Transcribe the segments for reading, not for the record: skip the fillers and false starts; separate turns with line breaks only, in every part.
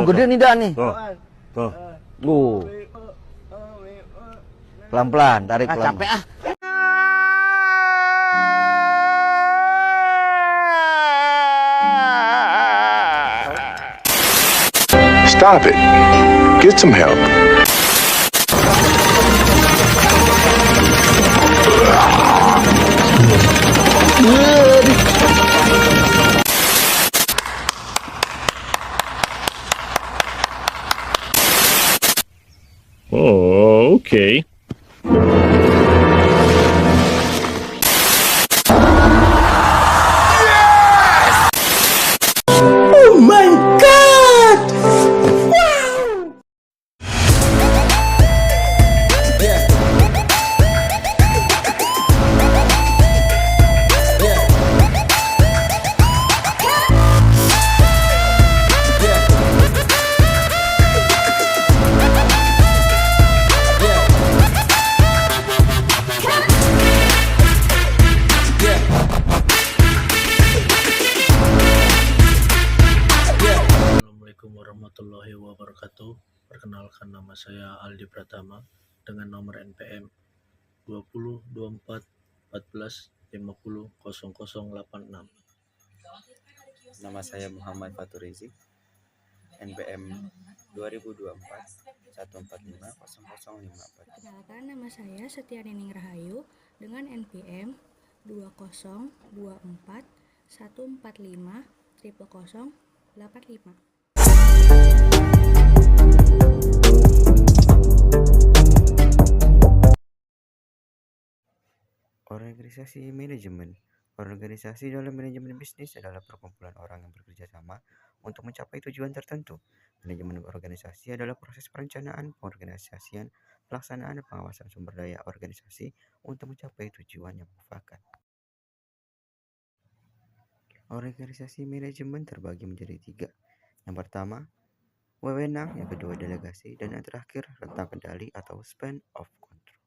gede nih dah nih.
Tuh.
Pelan-pelan, tarik pelan.
Capek ah.
Stop it. Get some help.
Oh, okay.
Assalamualaikum warahmatullahi wabarakatuh. Perkenalkan, nama saya Aldi Pratama dengan nomor NPM 20 24 14 50 0086.
Nama saya Muhammad Fatur Rizik, NPM 2024 145 0054.
Perkenalkan, nama saya Setia Nining Rahayu dengan NPM 2024 145 0085.
Organisasi manajemen. Organisasi dalam manajemen bisnis adalah perkumpulan orang yang bekerja sama untuk mencapai tujuan tertentu. Manajemen organisasi adalah proses perencanaan, pengorganisasian, pelaksanaan, dan pengawasan sumber daya organisasi untuk mencapai tujuan yang mufakat. Organisasi manajemen terbagi menjadi 3. Yang pertama, wewenang, yang kedua delegasi, dan yang terakhir rentang kendali atau span of control.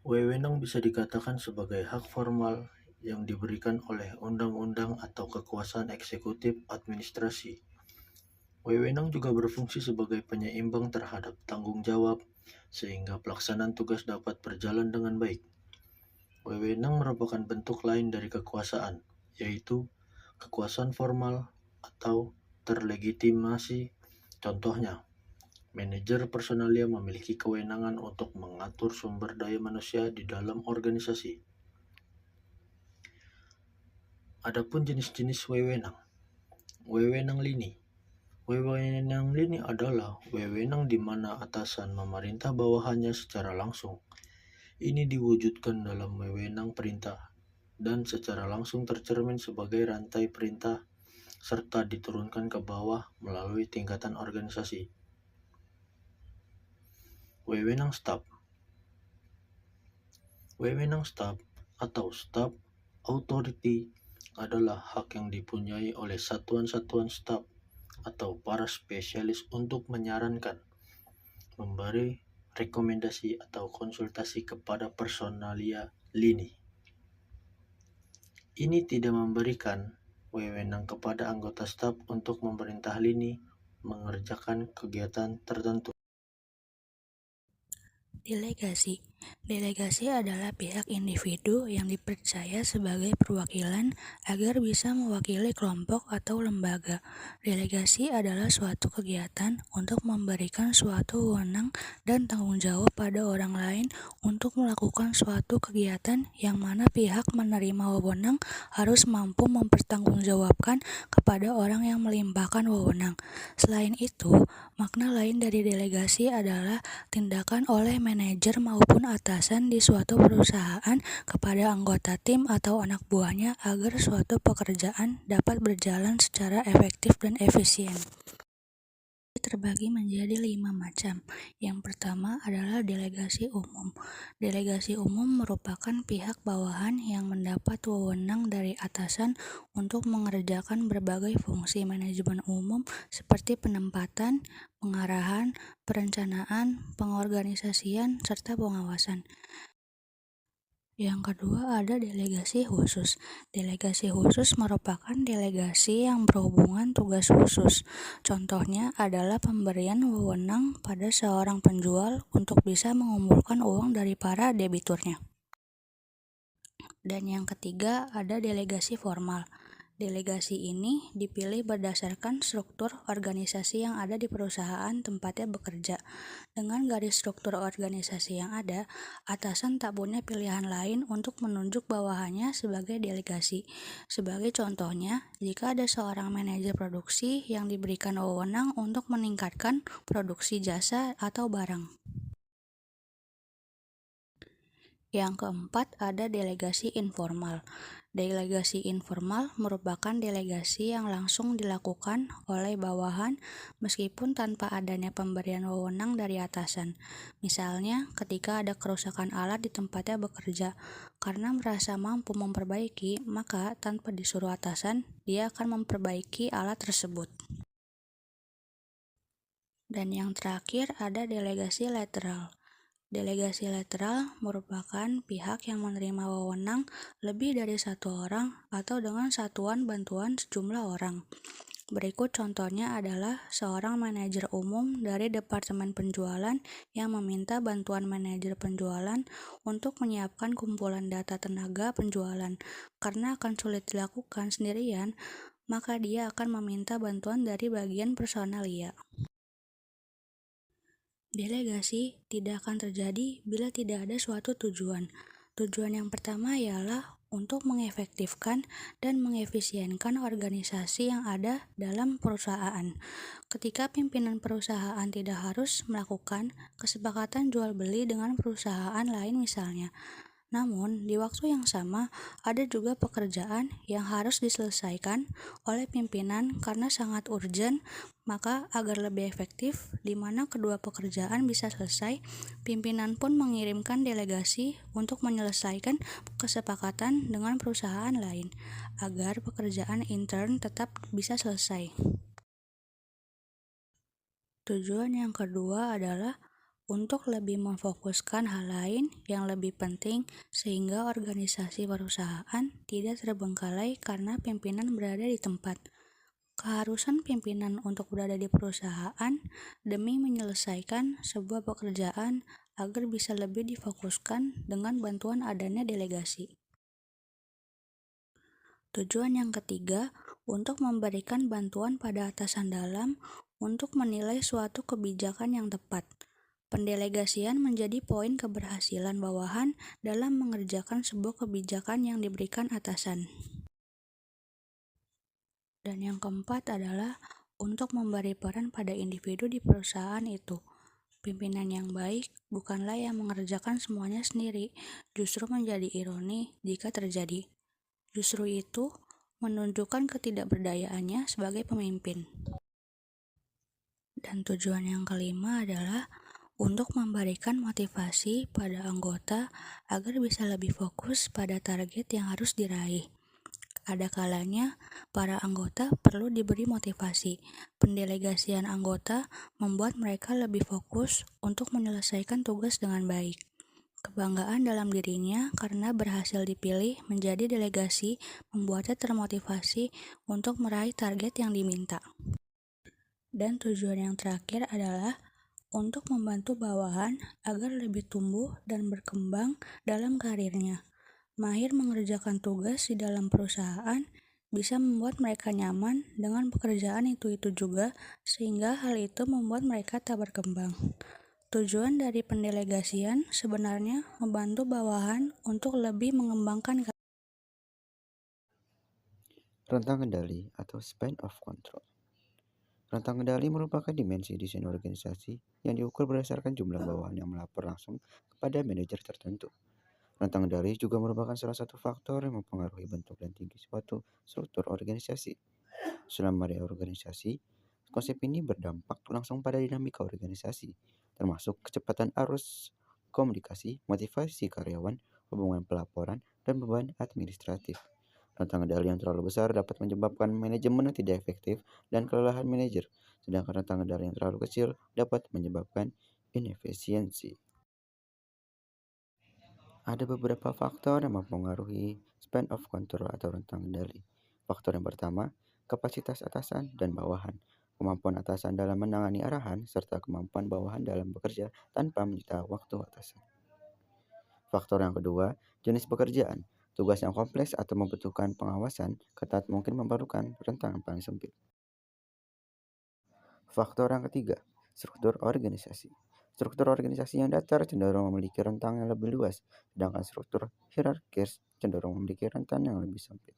Wewenang bisa dikatakan sebagai hak formal yang diberikan oleh undang-undang atau kekuasaan eksekutif administrasi. Wewenang juga berfungsi sebagai penyeimbang terhadap tanggung jawab, sehingga pelaksanaan tugas dapat berjalan dengan baik. Wewenang merupakan bentuk lain dari kekuasaan, yaitu kekuasaan formal atau terlegitimasi. Contohnya, manajer personalia memiliki kewenangan untuk mengatur sumber daya manusia di dalam organisasi. Adapun jenis-jenis wewenang. Wewenang lini. Wewenang lini adalah wewenang di mana atasan memerintah bawahannya secara langsung. Ini diwujudkan dalam wewenang perintah dan secara langsung tercermin sebagai rantai perintah serta diturunkan ke bawah melalui tingkatan organisasi. Wewenang staf. Wewenang staf atau staff authority adalah hak yang dipunyai oleh satuan-satuan staf atau para spesialis untuk menyarankan, memberi rekomendasi atau konsultasi kepada personalia lini. Ini tidak memberikan wewenang kepada anggota staf untuk memerintah lini mengerjakan kegiatan tertentu.
Delegasi. Delegasi adalah pihak individu yang dipercaya sebagai perwakilan agar bisa mewakili kelompok atau lembaga. Delegasi adalah suatu kegiatan untuk memberikan suatu wewenang dan tanggung jawab pada orang lain untuk melakukan suatu kegiatan yang mana pihak menerima wewenang harus mampu mempertanggungjawabkan kepada orang yang melimpahkan wewenang. Selain itu, makna lain dari delegasi adalah tindakan oleh manajer maupun atasan di suatu perusahaan kepada anggota tim atau anak buahnya agar suatu pekerjaan dapat berjalan secara efektif dan efisien. Terbagi menjadi 5 macam. Yang pertama adalah delegasi umum. Delegasi umum merupakan pihak bawahan yang mendapat wewenang dari atasan untuk mengerjakan berbagai fungsi manajemen umum seperti penempatan, pengarahan, perencanaan, pengorganisasian, serta pengawasan. Yang kedua ada delegasi khusus. Delegasi khusus merupakan delegasi yang berhubungan tugas khusus. Contohnya adalah pemberian wewenang pada seorang penjual untuk bisa mengumpulkan uang dari para debiturnya. Dan yang ketiga ada delegasi formal. Delegasi ini dipilih berdasarkan struktur organisasi yang ada di perusahaan tempatnya bekerja. Dengan garis struktur organisasi yang ada, atasan tak punya pilihan lain untuk menunjuk bawahannya sebagai delegasi. Sebagai contohnya, jika ada seorang manajer produksi yang diberikan wewenang untuk meningkatkan produksi jasa atau barang. Yang keempat ada delegasi informal. Delegasi informal merupakan delegasi yang langsung dilakukan oleh bawahan meskipun tanpa adanya pemberian wewenang dari atasan. Misalnya, ketika ada kerusakan alat di tempatnya bekerja, karena merasa mampu memperbaiki, maka tanpa disuruh atasan, dia akan memperbaiki alat tersebut. Dan yang terakhir ada delegasi lateral. Delegasi lateral merupakan pihak yang menerima wewenang lebih dari satu orang atau dengan satuan bantuan sejumlah orang. Berikut contohnya adalah seorang manajer umum dari departemen penjualan yang meminta bantuan manajer penjualan untuk menyiapkan kumpulan data tenaga penjualan. Karena akan sulit dilakukan sendirian, maka dia akan meminta bantuan dari bagian personalia. Delegasi tidak akan terjadi bila tidak ada suatu tujuan. Tujuan yang pertama ialah untuk mengefektifkan dan mengefisienkan organisasi yang ada dalam perusahaan. Ketika pimpinan perusahaan tidak harus melakukan kesepakatan jual beli dengan perusahaan lain misalnya. Namun, di waktu yang sama, ada juga pekerjaan yang harus diselesaikan oleh pimpinan karena sangat urgent, maka agar lebih efektif, di mana kedua pekerjaan bisa selesai, pimpinan pun mengirimkan delegasi untuk menyelesaikan kesepakatan dengan perusahaan lain, agar pekerjaan intern tetap bisa selesai. Tujuan yang kedua adalah untuk lebih memfokuskan hal lain yang lebih penting sehingga organisasi perusahaan tidak terbengkalai karena pimpinan berada di tempat. Keharusan pimpinan untuk berada di perusahaan demi menyelesaikan sebuah pekerjaan agar bisa lebih difokuskan dengan bantuan adanya delegasi. Tujuan yang ketiga, untuk memberikan bantuan pada atasan dalam untuk menilai suatu kebijakan yang tepat. Pendelegasian menjadi poin keberhasilan bawahan dalam mengerjakan sebuah kebijakan yang diberikan atasan. Dan yang keempat adalah untuk memberi peran pada individu di perusahaan itu. Pimpinan yang baik bukanlah yang mengerjakan semuanya sendiri, justru menjadi ironi jika terjadi. Justru itu menunjukkan ketidakberdayaannya sebagai pemimpin. Dan tujuan yang kelima adalah untuk memberikan motivasi pada anggota agar bisa lebih fokus pada target yang harus diraih. Ada kalanya para anggota perlu diberi motivasi. Pendelegasian anggota membuat mereka lebih fokus untuk menyelesaikan tugas dengan baik. Kebanggaan dalam dirinya karena berhasil dipilih menjadi delegasi membuatnya termotivasi untuk meraih target yang diminta. Dan tujuan yang terakhir adalah untuk membantu bawahan agar lebih tumbuh dan berkembang dalam karirnya. Mahir mengerjakan tugas di dalam perusahaan bisa membuat mereka nyaman dengan pekerjaan itu juga, sehingga hal itu membuat mereka tak berkembang. Tujuan dari pendelegasian sebenarnya membantu bawahan untuk lebih mengembangkan
Rentang kendali atau span of control. Rentang kendali merupakan dimensi desain organisasi yang diukur berdasarkan jumlah bawahan yang melapor langsung kepada manajer tertentu. Rentang kendali juga merupakan salah satu faktor yang mempengaruhi bentuk dan tinggi suatu struktur organisasi. Selama reorganisasi, konsep ini berdampak langsung pada dinamika organisasi, termasuk kecepatan arus komunikasi, motivasi karyawan, hubungan pelaporan, dan beban administratif. Rentang kendali yang terlalu besar dapat menyebabkan manajemen yang tidak efektif dan kelelahan manajer, sedangkan rentang kendali yang terlalu kecil dapat menyebabkan inefisiensi. Ada beberapa faktor yang mempengaruhi span of control atau rentang kendali. Faktor yang pertama, kapasitas atasan dan bawahan. Kemampuan atasan dalam menangani arahan serta kemampuan bawahan dalam bekerja tanpa menyita waktu atasan. Faktor yang kedua, jenis pekerjaan. Tugas yang kompleks atau membutuhkan pengawasan ketat mungkin memerlukan rentang yang paling sempit. Faktor yang ketiga, struktur organisasi. Struktur organisasi yang datar cenderung memiliki rentang yang lebih luas, sedangkan struktur hierarkis cenderung memiliki rentang yang lebih sempit.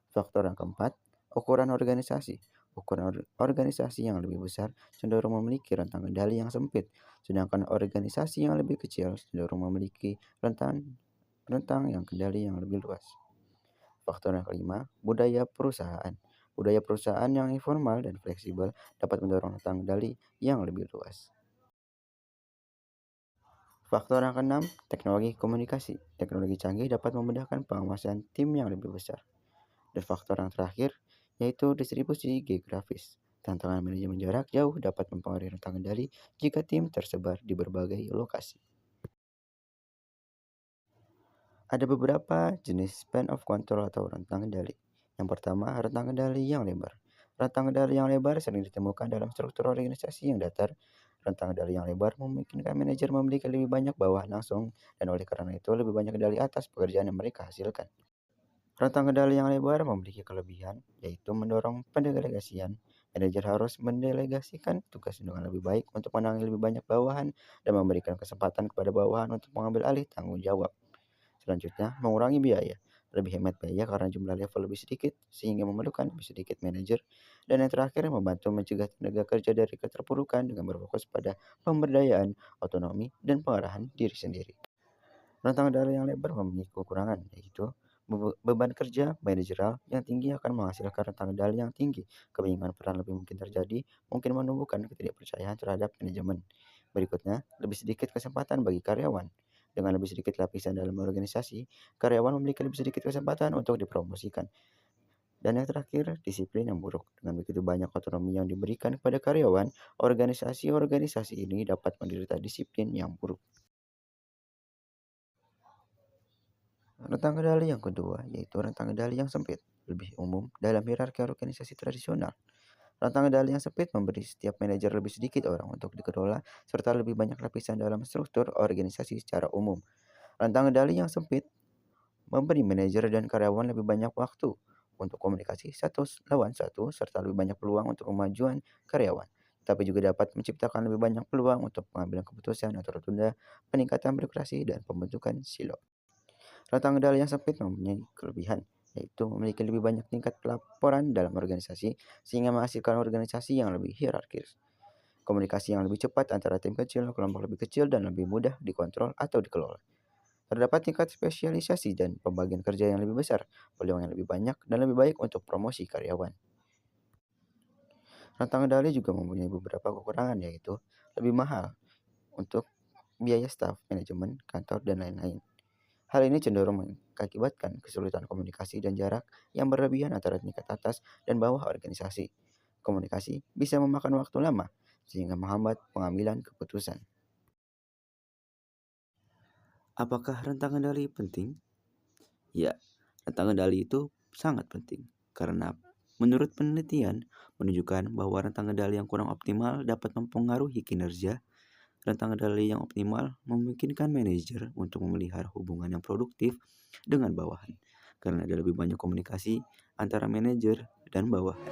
Faktor yang keempat, ukuran organisasi. Ukuran organisasi yang lebih besar cenderung memiliki rentang kendali yang sempit, sedangkan organisasi yang lebih kecil cenderung memiliki rentang yang kendali yang lebih luas. Faktor yang kelima, budaya perusahaan. Budaya perusahaan yang informal dan fleksibel dapat mendorong rentang kendali yang lebih luas. Faktor yang keenam, teknologi komunikasi. Teknologi canggih dapat memudahkan pengawasan tim yang lebih besar. Dan faktor yang terakhir, yaitu distribusi geografis. Tantangan manajemen jarak jauh dapat mempengaruhi rentang kendali jika tim tersebar di berbagai lokasi. Ada beberapa jenis span of control atau rentang kendali. Yang pertama, rentang kendali yang lebar. Rentang kendali yang lebar sering ditemukan dalam struktur organisasi yang datar. Rentang kendali yang lebar memungkinkan manajer memiliki lebih banyak bawahan langsung dan oleh karena itu lebih banyak kendali atas pekerjaan yang mereka hasilkan. Rentang kendali yang lebar memiliki kelebihan, yaitu mendorong pendelegasian. Manajer harus mendelegasikan tugas dengan lebih baik untuk menangani lebih banyak bawahan dan memberikan kesempatan kepada bawahan untuk mengambil alih tanggung jawab. Selanjutnya, mengurangi biaya. Lebih hemat biaya karena jumlah level lebih sedikit, sehingga memerlukan lebih sedikit manajer. Dan yang terakhir, membantu mencegah tenaga kerja dari keterpurukan dengan berfokus pada pemberdayaan, otonomi, dan pengarahan diri sendiri. Rentang kendali yang lebar memiliki kekurangan, yaitu beban kerja manajerial yang tinggi akan menghasilkan rentang kendali yang tinggi. Kebingungan peran lebih mungkin terjadi, mungkin menumbuhkan ketidakpercayaan terhadap manajemen. Berikutnya, lebih sedikit kesempatan bagi karyawan. Dengan lebih sedikit lapisan dalam organisasi, karyawan memiliki lebih sedikit kesempatan untuk dipromosikan. Dan yang terakhir, disiplin yang buruk. Dengan begitu banyak otonomi yang diberikan kepada karyawan, organisasi-organisasi ini dapat menderita disiplin yang buruk. Rentang kendali yang kedua, yaitu rentang kendali yang sempit, lebih umum dalam hierarki organisasi tradisional. Rentang kendali yang sempit memberi setiap manajer lebih sedikit orang untuk dikelola, serta lebih banyak lapisan dalam struktur organisasi secara umum. Rentang kendali yang sempit memberi manajer dan karyawan lebih banyak waktu untuk komunikasi satu lawan satu, serta lebih banyak peluang untuk kemajuan karyawan. Tapi juga dapat menciptakan lebih banyak peluang untuk pengambilan keputusan yang tertunda, peningkatan birokrasi, dan pembentukan silo. Rentang kendali yang sempit mempunyai kelebihan, yaitu memiliki lebih banyak tingkat pelaporan dalam organisasi sehingga menghasilkan organisasi yang lebih hierarkis. Komunikasi yang lebih cepat antara tim kecil, kelompok lebih kecil, dan lebih mudah dikontrol atau dikelola. Terdapat tingkat spesialisasi dan pembagian kerja yang lebih besar, peluang yang lebih banyak, dan lebih baik untuk promosi karyawan. Rentang kendali juga mempunyai beberapa kekurangan, yaitu lebih mahal untuk biaya staf, manajemen, kantor, dan lain-lain. Hal ini cenderung mengakibatkan kesulitan komunikasi dan jarak yang berlebihan antara tingkat atas dan bawah organisasi. Komunikasi bisa memakan waktu lama, sehingga menghambat pengambilan keputusan. Apakah rentang kendali penting? Ya, rentang kendali itu sangat penting, karena menurut penelitian menunjukkan bahwa rentang kendali yang kurang optimal dapat mempengaruhi kinerja. Rentang kendali yang optimal memungkinkan manajer untuk memelihara hubungan yang produktif dengan bawahan, karena ada lebih banyak komunikasi antara manajer dan bawahan.